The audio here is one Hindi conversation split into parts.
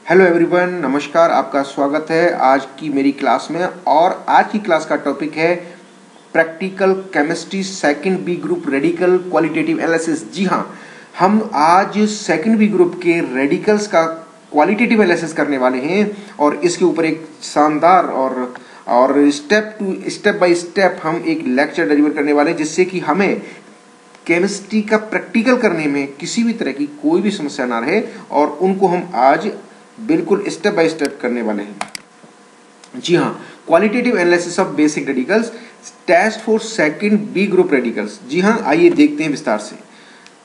हेलो एवरीवन, नमस्कार। आपका स्वागत है आज की मेरी क्लास में। और आज की क्लास का टॉपिक है practical chemistry second B group radical qualitative analysis. जी हाँ, हम आज सेकंड बी ग्रुप के रेडिकल्स का क्वालिटेटिव एनालिसिस करने वाले हैं और इसके ऊपर एक शानदार और स्टेप बाय स्टेप हम एक लेक्चर डिलीवर करने वाले हैं, जिससे कि हमें केमिस्ट्री का प्रैक्टिकल करने में किसी भी तरह की कोई भी समस्या ना रहे और उनको हम आज बिल्कुल स्टेप बाय स्टेप करने वाले हैं। जी हाँ, qualitative analysis of basic radicals, test for second B group radicals. जी हाँ, आइए देखते हैं विस्तार से।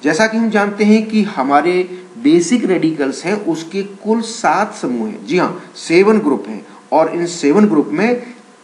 जैसा कि हम जानते हैं कि हमारे बेसिक रेडिकल्स हैं उसके कुल 7 समूह हैं। जी हाँ, 7 ग्रुप हैं और इन 7 ग्रुप में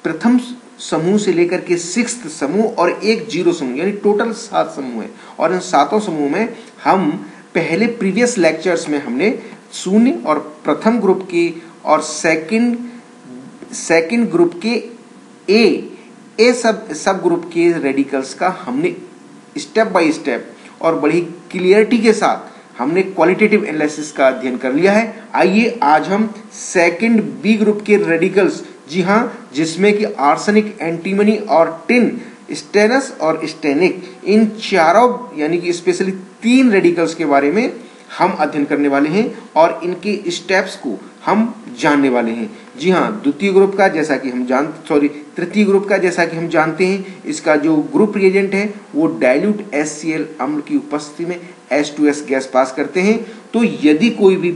प्रथम समूह से लेकर के 6th समूह और एक 0 समूह, यानी टोटल 7 समूह है। और इन 7 समूह में हम पहले प्रीवियस लेक्चर्स में हमने शून्य और प्रथम ग्रुप के और सेकंड ग्रुप के ए सब ग्रुप के रेडिकल्स का हमने स्टेप बाय स्टेप और बड़ी क्लियरिटी के साथ हमने क्वालिटेटिव एनालिसिस का अध्ययन कर लिया है। आइए आज हम सेकंड बी ग्रुप के रेडिकल्स, जी हाँ, जिसमें कि आर्सेनिक, एंटीमनी और टिन, स्टेनस और स्टेनिक, इन चारों यानी कि स्पेशली 3 रेडिकल्स के बारे में हम अध्ययन करने वाले हैं और इनके स्टेप्स को हम जानने वाले हैं। जी हाँ, तृतीय ग्रुप का जैसा कि हम जानते हैं, इसका जो ग्रुप रिएजेंट है वो डाइल्यूट HCl अम्ल की उपस्थिति में H2S गैस पास करते हैं। तो यदि कोई भी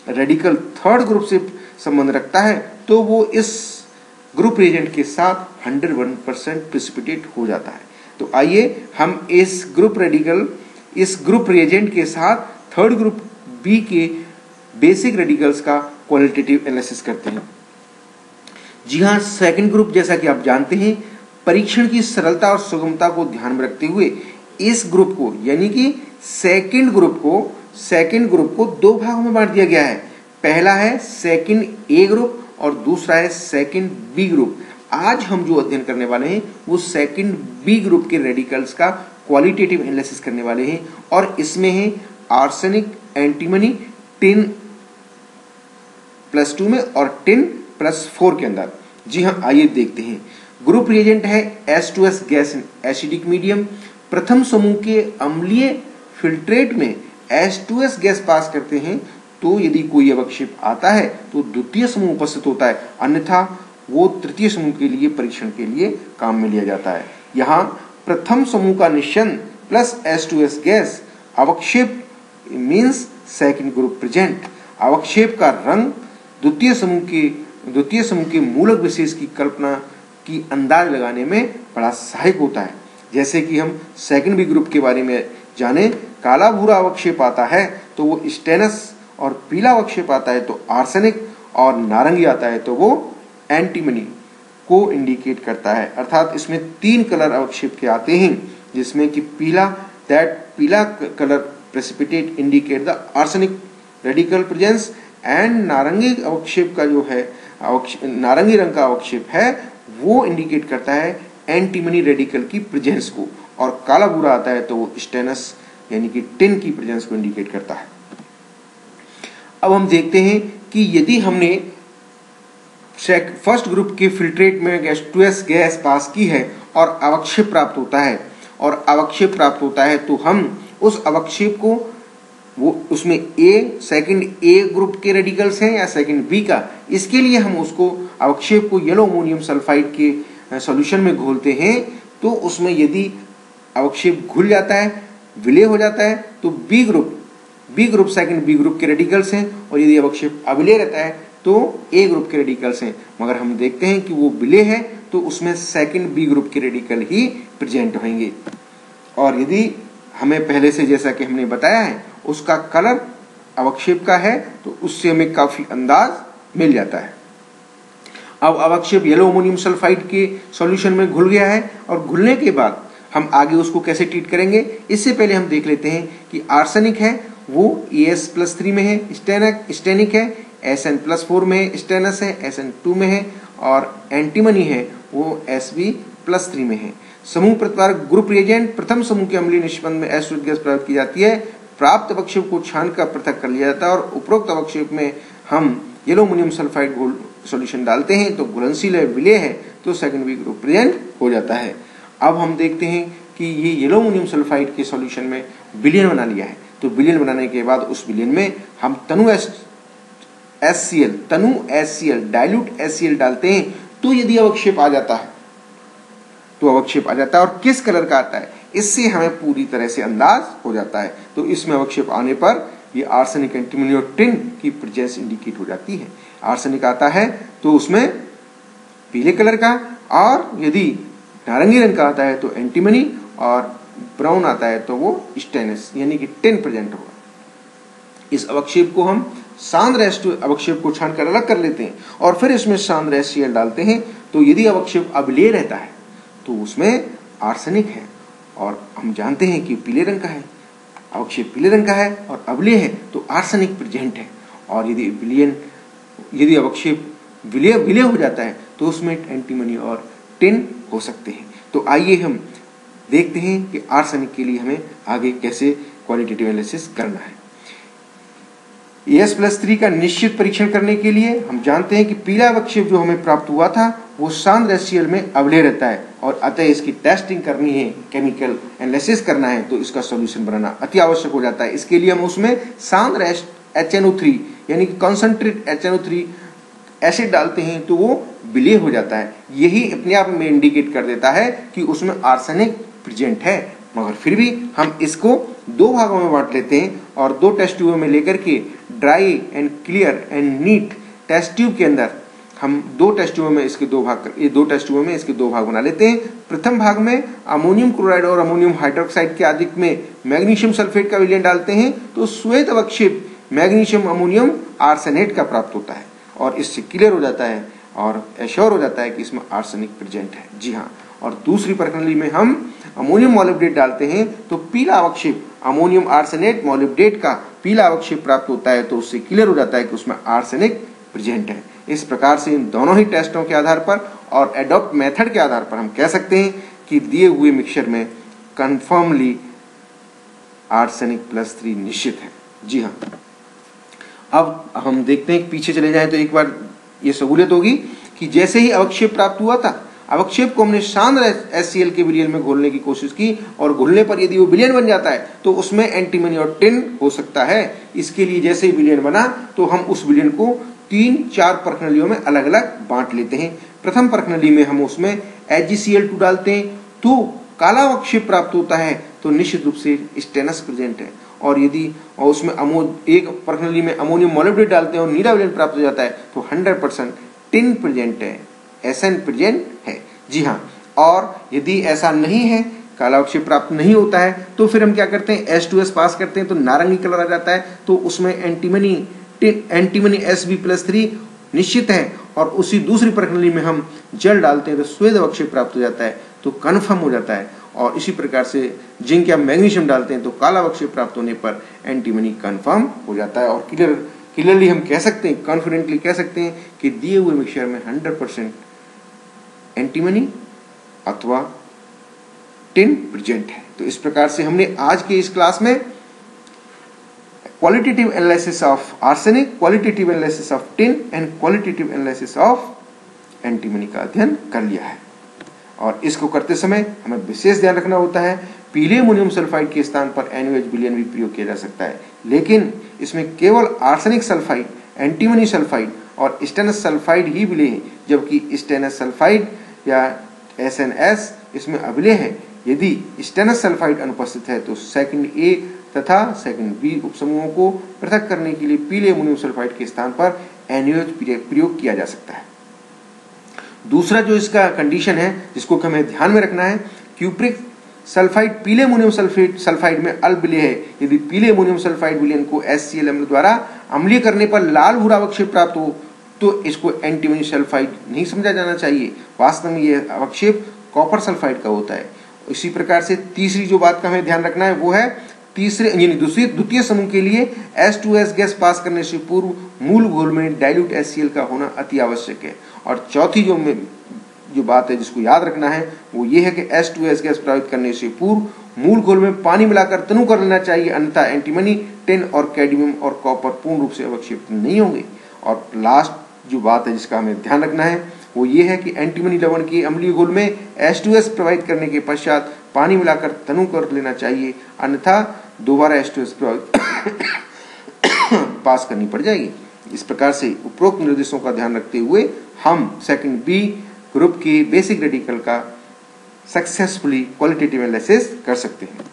रेडिकल थर्ड ग्रुप से संबंध रखता है तो वो इस ग्रुप रिएजेंट के साथ 101% प्रेसिपिटेट हो जाता है। तो आइए हम इस ग्रुप रिएजेंट के साथ थर्ड ग्रुप बी के बेसिक रेडिकल्स का क्वालिटेटिव एनालिसिस करते हैं। जी हाँ, सेकंड ग्रुप जैसा कि आप जानते हैं, परीक्षण की सरलता और सुगमता को ध्यान में रखते हुए इस ग्रुप को यानी कि सेकंड ग्रुप को 2 भागों में बांट दिया गया है। पहला है सेकंड ए ग्रुप और दूसरा है सेकंड बी ग्रुप। आज हम जो अध्ययन करने वाले हैं वो सेकंड बी ग्रुप के रेडिकल्स का क्वालिटेटिव एनालिसिस करने वाले हैं और इसमें है आर्सेनिक, एंटीमनी, टिन +2 में और टिन +4 के अंदर। जी हाँ, आइए देखते हैं। ग्रुप रिएजेंट है H2S gas in acidic medium. प्रथम समूह के अम्लीय फिल्ट्रेट में H2S गैस पास करते हैं तो यदि कोई अवक्षेप आता है तो द्वितीय समूह उपस्थित होता है, अन्यथा वो तृतीय समूह के लिए परीक्षण के लिए काम में लिया जाता है। यहाँ प्रथम समूह का निशान प्लस H2S गैस, अवक्षेप मीन्स सेकंड ग्रुप प्रेजेंट। अवक्षेप का रंग द्वितीय समूह के मूलक विशेष की कल्पना की अंदाज लगाने में बड़ा सहायक होता है। जैसे कि हम सेकंड बी ग्रुप के बारे में जाने, काला भूरा अवक्षेप आता है तो वो स्टेनस और पीला अवक्षेप आता है तो आर्सेनिक और नारंगी आता है तो वो एंटीमनी को इंडिकेट करता है। अर्थात इसमें 3 कलर अवक्षेप के आते हैं, जिसमें कि पीला colour precipitate indicate the arsenic radical presence and नारंगी अवक्षेप का जो है नारंगी रंग का अवक्षेप है वो इंडिकेट करता है एंटीमनी रेडिकल की प्रेजेंस को, और काला भूरा आता है तो वो स्टेनस यानी कि टिन की प्रेजेंस को इंडिकेट करता है। अब हम देखते हैं कि यदि हमने फर्स्ट ग्रुप के फिल्ट्रेट में H2S गैस पास की है और अवक्षेप प्राप्त होता है तो हम उस अवक्षेप को उसमें सेकंड ए ग्रुप के रेडिकल्स हैं या सेकंड बी का, इसके लिए हम उसको अवक्षेप को येलो अमोनियम सल्फाइड के सॉल्यूशन में घोलते हैं। तो उसमें यदि अवक्षेप घुल जाता है, विलय हो जाता है तो B group second B group के रेडिकल्स हैं, और यदि अवक्षेप अविलय रहता है तो ए ग्रुप के रेडिकल्स हैं। मगर हम देखते हैं कि वो विलय है तो उसमें सेकंड बी ग्रुप के रेडिकल ही प्रेजेंट होंगे। और यदि हमें पहले से जैसा कि हमने बताया है उसका कलर अवक्षेप का है तो उससे हमें काफी अंदाज मिल जाता है। अब अवक्षेप येलो अमोनियम सल्फाइड के सॉल्यूशन में घुल गया है और घुलने के बाद हम आगे उसको कैसे ट्रीट करेंगे, इससे पहले हम देख लेते हैं कि आर्सेनिक है वो As+3 में है, स्टेनिक है Sn+4 में है, स्टेनस है Sn2 में है और एंटीमनी है वो Sb+3 में है। समूह प्रतिकारक ग्रुप रिएजेंट, प्रथम समूह के अम्लीय निष्पंद में H2S गैस प्राप्त की जाती है। प्राप्त अवक्षेप को छान कर पृथक कर लिया जाता है और उपरोक्त अवक्षेप में हम येलो अमोनियम सल्फाइड घोल सॉल्यूशन डालते हैं तो घुलनशील है, विलेय है, तो सेकंड वीक ग्रुप प्रेजेंट हो जाता है। अब हम देखते हैं कि ये येलो अमोनियम सल्फाइड के सॉल्यूशन में विलयन बना लिया है, तो विलयन बनाने के बाद उस विलयन में हम तनु HCl डाइल्यूट HCl डालते हैं, तो यदि अवक्षेप आ जाता है और किस कलर का आता है, इससे हमें पूरी तरह से अंदाज हो जाता है। तो इसमें अवक्षेप आने पर ये आर्सेनिक, एंटीमनी और टिन की प्रेजेंस इंडिकेट हो जाती है। आर्सेनिक आता है तो उसमें पीले कलर का, और यदि नारंगी रंग का आता है तो एंटीमनी, और ब्राउन आता है तो वो स्टेनस यानी कि टिन प्रेजेंट होगा। इस अवक्षेप को हम सांद्र अवक्षेप को छानकर अलग कर लेते हैं और फिर इसमें सांद्र HCl डालते हैं। तो यदि अवक्षेप अवलेय रहता है तो उसमें आर्सेनिक है, और हम जानते हैं कि पीले रंग का है, अवक्षेप पीले रंग का है और अवलेय है तो आर्सेनिक प्रेजेंट है। और यदि अवक्षेप विलेय हो जाता है तो उसमें एंटीमनी और टिन हो सकते हैं। तो आइए हम देखते हैं कि आर्सेनिक के लिए हमें आगे कैसे क्वालिटेटिव एनालिसिस करना है। As+3 का निश्चित परीक्षण करने के लिए हम जानते हैं कि पीला अवक्षेप जो हमें प्राप्त हुआ था वो सांद्र HCl में अवलेय रहता है, और अतः इसकी टेस्टिंग करनी है, केमिकल एनालिसिस करना है, तो इसका सॉल्यूशन बनाना अति आवश्यक हो जाता है। इसके लिए हम उसमें सांद्र HNO3 यानी कि कॉन्सेंट्रेट HNO3 एसिड डालते हैं तो वो विलेय हो जाता है। यही अपने आप में इंडिकेट कर देता है कि उसमें आर्सेनिक प्रेजेंट है। मगर फिर भी हम इसको दो भागों में बांट लेते हैं और दो टेस्ट ट्यूबों में लेकर के dry and clear and neat test tube के अंदर हम दो टेस्ट ट्यूबों में इसके दो भाग बना लेते हैं। प्रथम भाग में अमोनियम क्लोराइड और अमोनियम हाइड्रोक्साइड के अधिक में मैग्नीशियम सल्फेट का विलयन डालते हैं तो श्वेत अवक्षेप मैग्नीशियम अमोनियम आर्सेनेट का प्राप्त होता है, और इससे क्लियर हो जाता है और एश्योर हो जाता है कि इसमें आर्सेनिक प्रेजेंट है। जी हाँ। और दूसरी प्रणाली में हम अमोनियम मोलिब्डेट डालते हैं तो पीला अवक्षेप अमोनियम आर्सेनेट मोलिब्डेट का पीला अवक्षेप प्राप्त होता है, तो उससे क्लियर हो जाता है कि उसमें आर्सेनिक प्रेजेंट है। इस प्रकार से इन दोनों ही टेस्टों के आधार पर और एडॉप्ट मेथड के आधार पर हम कह सकते हैं कि दिए हुए मिक्सचर में कंफर्मली आर्सेनिक+3 निश्चित है। जी हाँ। अब हम देखते हैं, पीछे चले जाएं तो एक बार ये सहूलियत होगी कि जैसे ही अवक्षेप प्राप्त हुआ था, अवक्षेप को हमने सांद्र HCl के विलयन में घोलने की कोशिश की, और घुलने पर यदि वो विलयन बन जाता है तो उसमें एंटीमनी और टिन हो सकता है। इसके लिए जैसे ही विलयन बना तो हम उस विलयन को 3-4 प्रणालियों में अलग अलग बांट लेते हैं। प्रथम प्रणाली में हम उसमें HgCl2 डालते हैं तो काला अवक्षेप प्राप्त होता है, तो निश्चित रूप से स्टेनस प्रेजेंट है। और यदि उसमें एक प्रणाली में अमोनियम मोलिब्डेट डालते हैं और नीला विलयन प्राप्त हो जाता है तो 100% टिन प्रेजेंट है, SN प्रेजेंट है। जी हाँ। और यदि ऐसा नहीं है, काला अवक्षेप प्राप्त नहीं होता है, तो फिर हम क्या करते हैं, H2S पास करते हैं तो नारंगी कलर आ जाता है, तो उसमें एंटीमनी Sb+3 निश्चित है। और उसी दूसरी प्रणाली में हम जल डालते हैं तो श्वेत अवक्षेप प्राप्त हो जाता है, तो कन्फर्म हो जाता है। और इसी प्रकार से जिंक या मैग्नीशियम डालते हैं तो काला अवक्षेप प्राप्त होने पर एंटीमनी कन्फर्म हो जाता है। और क्लियरली हम कह सकते हैं, कॉन्फिडेंटली कह सकते हैं कि दिए हुए मिक्सचर में 100% एंटीमनी अथवा टिन प्रेजेंट है। तो इस प्रकार से हमने आज के इस क्लास में qualitative analysis of arsenic, qualitative analysis of tin and qualitative analysis of antimony का अध्ययन कर लिया है। और इसको करते समय हमें विशेष ध्यान रखना होता है, पीले अमोनियम सल्फाइड के स्थान पर NaOH विलयन भी प्रयोग किया जा सकता है, लेकिन इसमें केवल आर्सेनिक सल्फाइड, एंटीमनी सल्फाइड और स्टेनस सल्फाइड ही विलेय है, जबकि स्टेनस सल्फाइड या SNS इसमें अविलेय है। यदि स्टेनस सल्फाइड अनुपस्थित है तो सेकंड A तथा सेकंड B उपसमूहों को पृथक करने के लिए पीले अमोनियम सल्फाइड के स्थान पर NaOH प्रयोग किया जा सकता है। दूसरा जो इसका कंडीशन है जिसको हमें ध्यान में रखना है, क्यूप्रिक सल्फाइड पीले अमोनियम सल्फाइड में अल्पविलेय है। यदि पीले अमोनियम सल्फाइड विलयन को HCl अम्ल द्वारा अम्लीय करने पर लाल भूरा अवक्षेप प्राप्त हो तो इसको एंटीमनी सल्फाइड नहीं समझा जाना चाहिए। वास्तव में यह अवक्षेप कॉपर सल्फाइड का होता है। इसी प्रकार से तीसरी जो बात का हमें ध्यान रखना है वो है द्वितीय समूह के लिए H2S गैस पास करने से पूर्व मूल घोल में डाइल्यूट HCl का होना अति आवश्यक है। और चौथी जो बात है जिसको याद रखना है वो ये है कि H2S गैस प्रभावित करने से पूर्व मूल घोल में पानी मिलाकर तनु कर लेना चाहिए, अन्यथा एंटीमनी, टिन और कैडमियम और कॉपर पूर्ण रूप से अवक्षेपित नहीं होंगे। और लास्ट जो बात है जिसका हमें ध्यान रखना है वो ये है कि एंटीमनी लवण के अम्लीय घोल में H2S प्रवाहित करने के पश्चात पानी मिलाकर तनु कर लेना चाहिए, अन्यथा दोबारा H2S पास करनी पड़ जाएगी। इस प्रकार से उपरोक्त निर्देशों का ध्यान रखते हुए हम सेकंड बी ग्रुप के बेसिक रेडिकल का सक्सेसफुली क्वालिटेटिव एनालिसिस कर सकते हैं।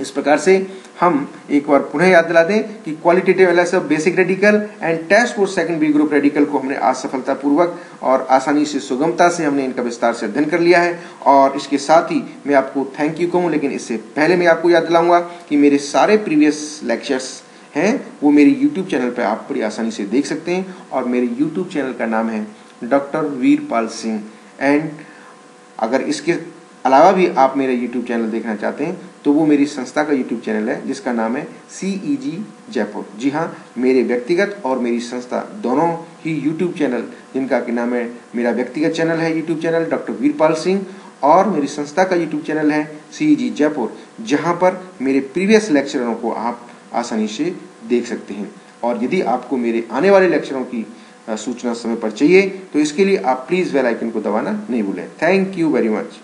इस प्रकार से हम एक बार पुनः याद दिला दें कि qualitative analysis of basic radical and test for second B group radical को हमने आज सफलतापूर्वक और आसानी से सुगमता से हमने इनका विस्तार से अध्ययन कर लिया है। और इसके साथ ही मैं आपको थैंक यू कहूँ, लेकिन इससे पहले मैं आपको याद दिलाऊंगा कि मेरे सारे प्रीवियस लेक्चर्स हैं वो मेरे YouTube चैनल पर आप बड़ी आसानी से देख सकते हैं। और मेरे YouTube चैनल का नाम है डॉक्टर वीरपाल सिंह। एंड अगर इसके अलावा भी आप मेरा YouTube चैनल देखना चाहते हैं तो वो मेरी संस्था का YouTube चैनल है जिसका नाम है CEG जयपुर। जी हाँ, मेरे व्यक्तिगत और मेरी संस्था दोनों ही YouTube चैनल, जिनका कि नाम है, मेरा व्यक्तिगत चैनल है YouTube channel doctor Veerpal Singh और मेरी संस्था का YouTube चैनल है CEG जयपुर, जहाँ पर मेरे प्रीवियस लेक्चरों को आप आसानी से देख सकते हैं। और यदि आपको मेरे आने वाले लेक्चरों की सूचना समय पर चाहिए तो इसके लिए आप प्लीज़ बेल आइकन को दबाना नहीं भूलें। Thank you very much.